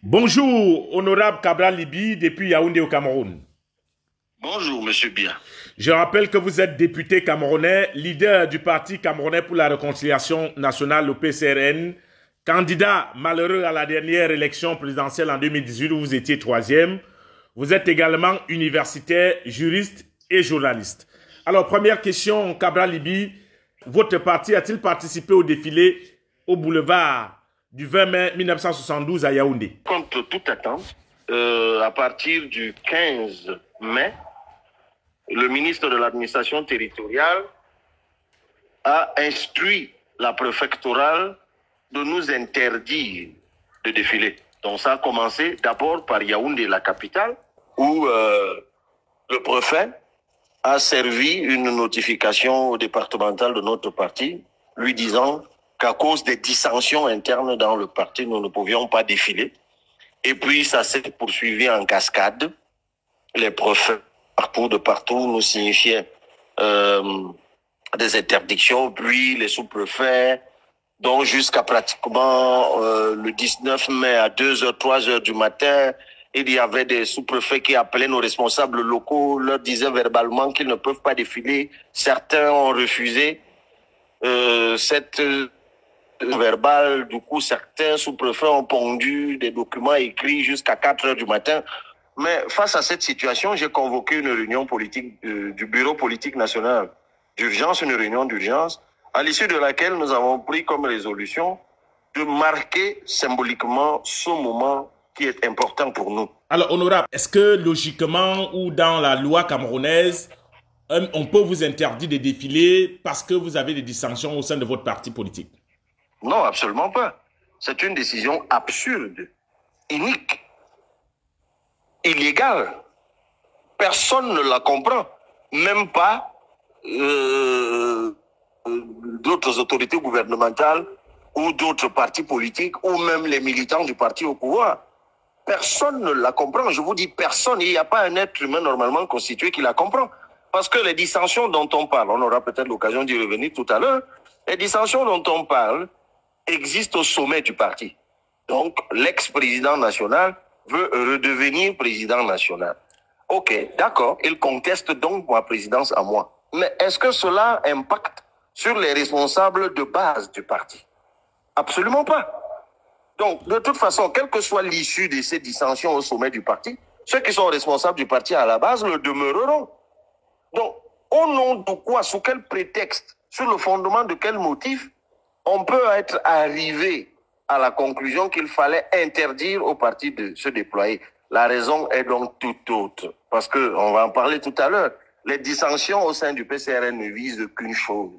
Bonjour, honorable Cabral Libi, depuis Yaoundé au Cameroun. Bonjour, monsieur Bia. Je rappelle que vous êtes député camerounais, leader du Parti camerounais pour la réconciliation nationale, le PCRN, candidat malheureux à la dernière élection présidentielle en 2018 où vous étiez troisième. Vous êtes également universitaire, juriste et journaliste. Alors, première question, Cabral Libi, votre parti a-t-il participé au défilé au boulevard du 20 mai 1972 à Yaoundé? Contre toute attente, à partir du 15 mai, le ministre de l'administration territoriale a instruit la préfectorale de nous interdire de défiler. Donc ça a commencé d'abord par Yaoundé, la capitale, où le préfet a servi une notification au départemental de notre parti, lui disant qu'à cause des dissensions internes dans le parti, nous ne pouvions pas défiler. Et puis, ça s'est poursuivi en cascade. Les préfets, de partout, nous signifiaient des interdictions, puis les sous-préfets, donc jusqu'à pratiquement le 19 mai à 2h, 3h du matin, il y avait des sous-préfets qui appelaient nos responsables locaux, leur disaient verbalement qu'ils ne peuvent pas défiler. Certains ont refusé cette verbal. Du coup, certains sous-préfets ont pondu des documents écrits jusqu'à 4h du matin. Mais face à cette situation, j'ai convoqué une réunion politique du bureau politique national d'urgence, une réunion d'urgence, à l'issue de laquelle nous avons pris comme résolution de marquer symboliquement ce moment qui est important pour nous. Alors, honorable, est-ce que logiquement ou dans la loi camerounaise, on peut vous interdire de défiler parce que vous avez des dissensions au sein de votre parti politique? Non, absolument pas. C'est une décision absurde, inique, illégale. Personne ne la comprend, même pas d'autres autorités gouvernementales ou d'autres partis politiques ou même les militants du parti au pouvoir. Personne ne la comprend. Je vous dis personne. Il n'y a pas un être humain normalement constitué qui la comprend. Parce que les dissensions dont on parle, on aura peut-être l'occasion d'y revenir tout à l'heure, les dissensions dont on parle existent au sommet du parti. Donc, l'ex-président national veut redevenir président national. Ok, d'accord, il conteste donc ma présidence à moi. Mais est-ce que cela impacte sur les responsables de base du parti? Absolument pas. Donc, de toute façon, quelle que soit l'issue de ces dissensions au sommet du parti, ceux qui sont responsables du parti à la base le demeureront. Donc, au nom de quoi, sous quel prétexte, sur le fondement de quel motif, on peut être arrivé à la conclusion qu'il fallait interdire au parti de se déployer? La raison est donc tout autre. Parce qu'on va en parler tout à l'heure. Les dissensions au sein du PCRN ne visent qu'une chose: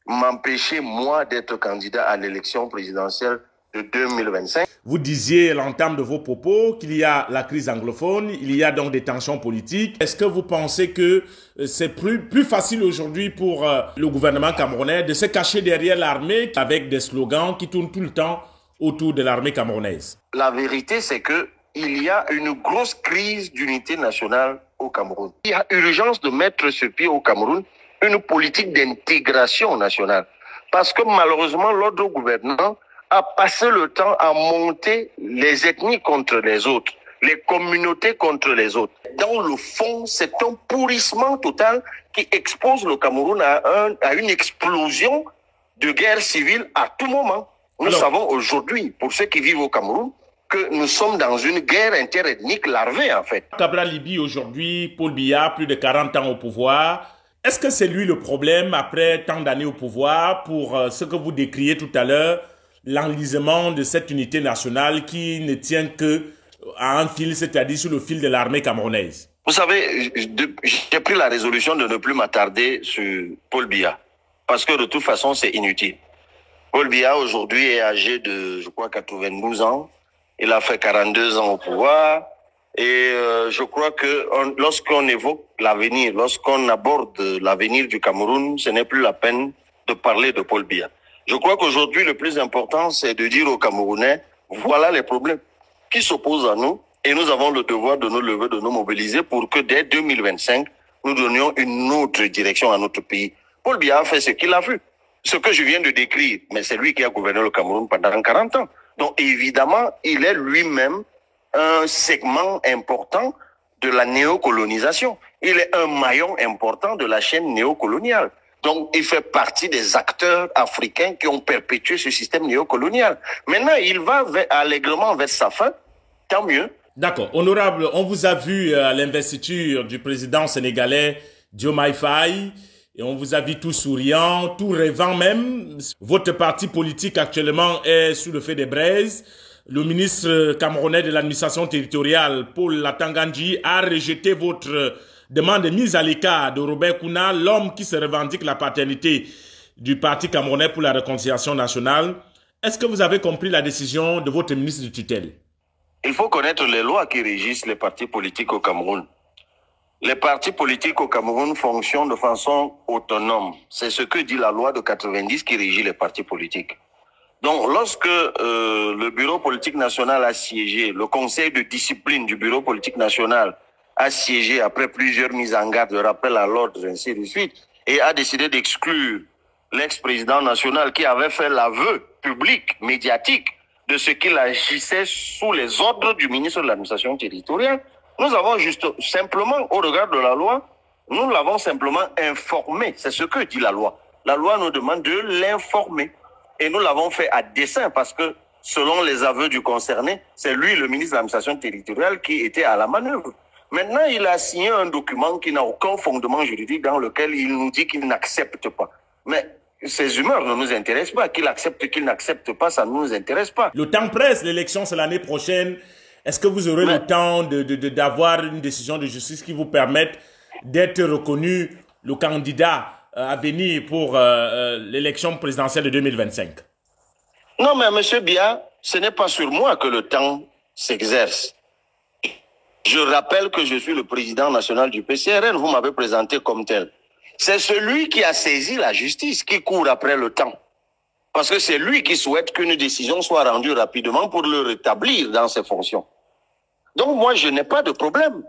m'empêcher, moi, d'être candidat à l'élection présidentielle de 2025. Vous disiez à l'entame de vos propos qu'il y a la crise anglophone, il y a donc des tensions politiques. Est-ce que vous pensez que c'est plus facile aujourd'hui pour le gouvernement camerounais de se cacher derrière l'armée avec des slogans qui tournent tout le temps autour de l'armée camerounaise? La vérité, c'est que il y a une grosse crise d'unité nationale au Cameroun. Il y a urgence de mettre sur pied au Cameroun une politique d'intégration nationale. Parce que malheureusement, l'ordre gouvernant a passé le temps à monter les ethnies contre les autres, les communautés contre les autres. Dans le fond, c'est un pourrissement total qui expose le Cameroun à une explosion de guerre civile à tout moment. Nous savons aujourd'hui, pour ceux qui vivent au Cameroun, que nous sommes dans une guerre interethnique larvée, en fait. Cabral Libi, aujourd'hui, Paul Biya, plus de 40 ans au pouvoir. Est-ce que c'est lui le problème après tant d'années au pouvoir pour ce que vous décriez tout à l'heure, l'enlisement de cette unité nationale qui ne tient que à un fil, c'est-à-dire sur le fil de l'armée camerounaise? Vous savez, j'ai pris la résolution de ne plus m'attarder sur Paul Biya, parce que de toute façon, c'est inutile. Paul Biya, aujourd'hui, est âgé de, je crois, 92 ans. Il a fait 42 ans au pouvoir. Et je crois que lorsqu'on évoque l'avenir, lorsqu'on aborde l'avenir du Cameroun, ce n'est plus la peine de parler de Paul Biya. Je crois qu'aujourd'hui, le plus important, c'est de dire aux Camerounais, voilà les problèmes qui s'opposent à nous et nous avons le devoir de nous lever, de nous mobiliser pour que dès 2025, nous donnions une autre direction à notre pays. Paul Biya a fait ce qu'il a vu, ce que je viens de décrire, mais c'est lui qui a gouverné le Cameroun pendant 40 ans. Donc évidemment, il est lui-même un segment important de la néocolonisation. Il est un maillon important de la chaîne néocoloniale. Donc, il fait partie des acteurs africains qui ont perpétué ce système néocolonial. Maintenant, il va allègrement vers sa fin, tant mieux. D'accord. Honorable, on vous a vu à l'investiture du président sénégalais Diomaye Faye, et on vous a vu tout souriant, tout rêvant même. Votre parti politique actuellement est sous le feu des braises. Le ministre camerounais de l'administration territoriale, Paul Latangandji, a rejeté votre demande de mise à l'écart de Robert Kouna, l'homme qui se revendique la paternité du Parti camerounais pour la réconciliation nationale. Est-ce que vous avez compris la décision de votre ministre de tutelle? Il faut connaître les lois qui régissent les partis politiques au Cameroun. Les partis politiques au Cameroun fonctionnent de façon autonome. C'est ce que dit la loi de 90 qui régit les partis politiques. Donc, lorsque le bureau politique national a siégé, le conseil de discipline du bureau politique national a siégé après plusieurs mises en garde, de rappel à l'ordre, ainsi de suite, et a décidé d'exclure l'ex-président national qui avait fait l'aveu public, médiatique, de ce qu'il agissait sous les ordres du ministre de l'administration territoriale. Nous avons juste simplement, au regard de la loi, nous l'avons simplement informé. C'est ce que dit la loi. La loi nous demande de l'informer. Et nous l'avons fait à dessein parce que, selon les aveux du concerné, c'est lui, le ministre de l'administration territoriale, qui était à la manœuvre. Maintenant, il a signé un document qui n'a aucun fondement juridique dans lequel il nous dit qu'il n'accepte pas. Mais ces humeurs ne nous intéressent pas. Qu'il accepte, qu'il n'accepte pas, ça ne nous intéresse pas. Le temps presse, l'élection c'est l'année prochaine. Est-ce que vous aurez le temps d'avoir une décision de justice qui vous permette d'être reconnu le candidat à venir pour l'élection présidentielle de 2025? Non, mais M. Bia, ce n'est pas sur moi que le temps s'exerce. Je rappelle que je suis le président national du PCRN, vous m'avez présenté comme tel. C'est celui qui a saisi la justice qui court après le temps. Parce que c'est lui qui souhaite qu'une décision soit rendue rapidement pour le rétablir dans ses fonctions. Donc moi, je n'ai pas de problème,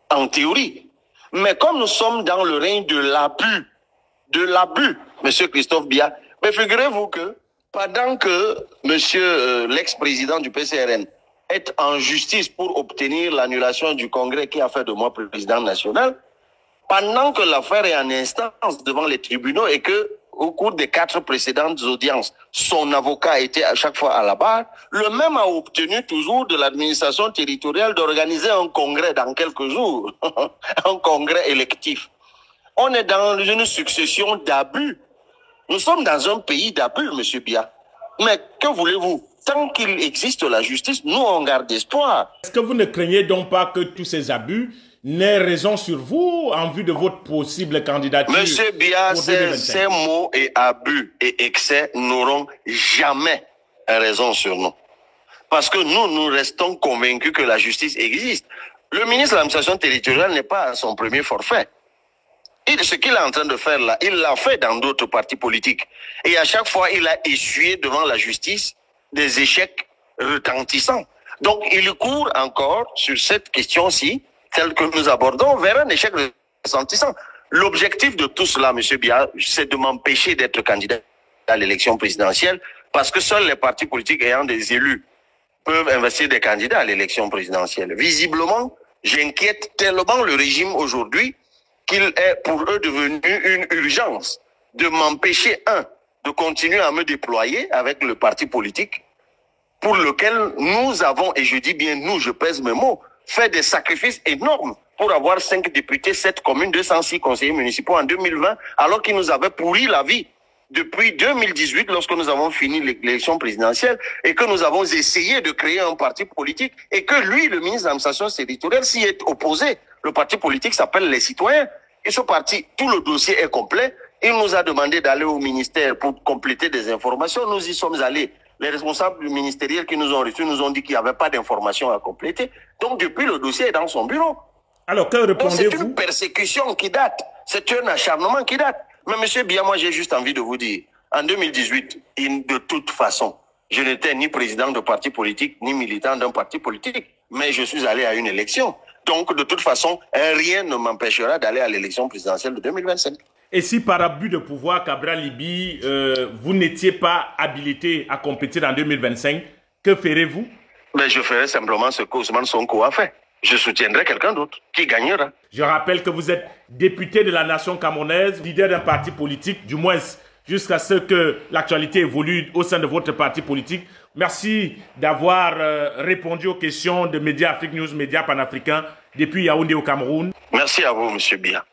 en théorie. Mais comme nous sommes dans le règne de l'abus, M. Christophe Bia, mais figurez-vous que pendant que l'ex-président du PCRN est en justice pour obtenir l'annulation du congrès qui a fait de moi président national, pendant que l'affaire est en instance devant les tribunaux et que, au cours des 4 précédentes audiences, son avocat était à chaque fois à la barre, le même a obtenu toujours de l'administration territoriale d'organiser un congrès dans quelques jours, un congrès électif. On est dans une succession d'abus. Nous sommes dans un pays d'abus, M. Bia. Mais que voulez-vous? Tant qu'il existe la justice, nous on garde espoir. Est-ce que vous ne craignez donc pas que tous ces abus n'aient raison sur vous en vue de votre possible candidature? Monsieur Bia, ces mots et abus et excès n'auront jamais raison sur nous. Parce que nous restons convaincus que la justice existe. Le ministre de l'administration territoriale n'est pas à son premier forfait. Ce qu'il est en train de faire là, il l'a fait dans d'autres partis politiques. Et à chaque fois, il a essuyé devant la justice des échecs retentissants. Donc, il court encore sur cette question-ci, telle que nous abordons, vers un échec retentissant. L'objectif de tout cela, M. Bia, c'est de m'empêcher d'être candidat à l'élection présidentielle, parce que seuls les partis politiques ayant des élus peuvent investir des candidats à l'élection présidentielle. Visiblement, j'inquiète tellement le régime aujourd'hui qu'il est pour eux devenu une urgence de m'empêcher, de continuer à me déployer avec le parti politique pour lequel nous avons, et je dis bien nous, je pèse mes mots, fait des sacrifices énormes pour avoir 5 députés, 7 communes, 206 conseillers municipaux en 2020, alors qu'ils nous avaient pourri la vie depuis 2018, lorsque nous avons fini l'élection présidentielle et que nous avons essayé de créer un parti politique et que lui, le ministre de l'administration territoriale, s'y est opposé. Le parti politique s'appelle Les Citoyens. Et ce parti, tout le dossier est complet. Il nous a demandé d'aller au ministère pour compléter des informations. Nous y sommes allés. Les responsables ministériels qui nous ont reçus nous ont dit qu'il n'y avait pas d'informations à compléter. Donc, depuis, le dossier est dans son bureau. Alors, que répondez-vous? C'est une persécution qui date. C'est un acharnement qui date. Mais M. Bia, moi, j'ai juste envie de vous dire, en 2018, de toute façon, je n'étais ni président de parti politique, ni militant d'un parti politique. Mais je suis allé à une élection. Donc, de toute façon, rien ne m'empêchera d'aller à l'élection présidentielle de 2025. Et si par abus de pouvoir, Cabral Liby, vous n'étiez pas habilité à compétir en 2025, que ferez-vous? Mais je ferai simplement ce qu'Ousmane Sonko a fait. Je soutiendrai quelqu'un d'autre qui gagnera. Je rappelle que vous êtes député de la nation camerounaise, leader d'un parti politique, du moins jusqu'à ce que l'actualité évolue au sein de votre parti politique. Merci d'avoir répondu aux questions de Média Afrique News, Média panafricain, depuis Yaoundé au Cameroun. Merci à vous, M. Bia.